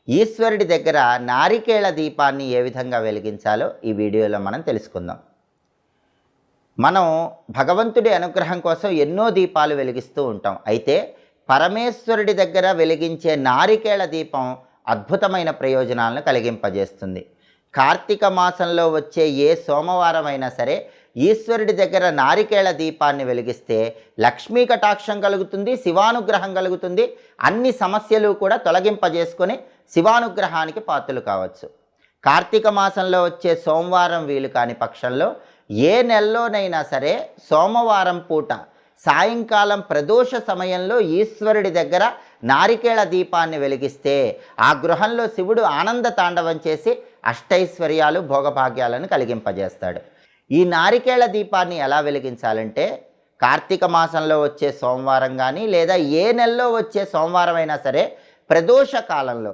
ఈశ్వరుడి దగ్గర నారికేళ దీపాన్ని ఏ విధంగా వెలిగించాలో ఈ వీడియోలో మనం తెలుసుకుందాం. మనం భగవంతుడి అనుగ్రహం కోసం ఎన్నో దీపాలు వెలిగిస్తూ ఉంటాం. అయితే పరమేశ్వరుడి దగ్గర వెలిగించే నారికేళ దీపం అద్భుతమైన ప్రయోజనాలను కలిగింపజేస్తుంది. కార్తీక మాసంలో వచ్చే ఏ సోమవారం అయినా సరే ఈశ్వరుడి దగ్గర నారికేళ దీపాన్ని వెలిగిస్తే లక్ష్మీ కటాక్షం కలుగుతుంది, శివానుగ్రహం కలుగుతుంది. అన్ని సమస్యలు కూడా తొలగింపజేసుకొని శివానుగ్రహానికి పాత్రలు కావచ్చు. కార్తీక మాసంలో వచ్చే సోమవారం వీలు కాని పక్షంలో ఏ నెలలోనైనా సరే సోమవారం పూట సాయంకాలం ప్రదోష సమయంలో ఈశ్వరుడి దగ్గర నారికేళ దీపాన్ని వెలిగిస్తే ఆ గృహంలో శివుడు ఆనంద తాండవం చేసి అష్టైశ్వర్యాలు భోగభాగ్యాలను కలిగింపజేస్తాడు. ఈ నారికేళ దీపాన్ని ఎలా వెలిగించాలంటే కార్తీక మాసంలో వచ్చే సోమవారం కానీ లేదా ఏ నెలలో వచ్చే సోమవారం అయినా సరే ప్రదోష కాలంలో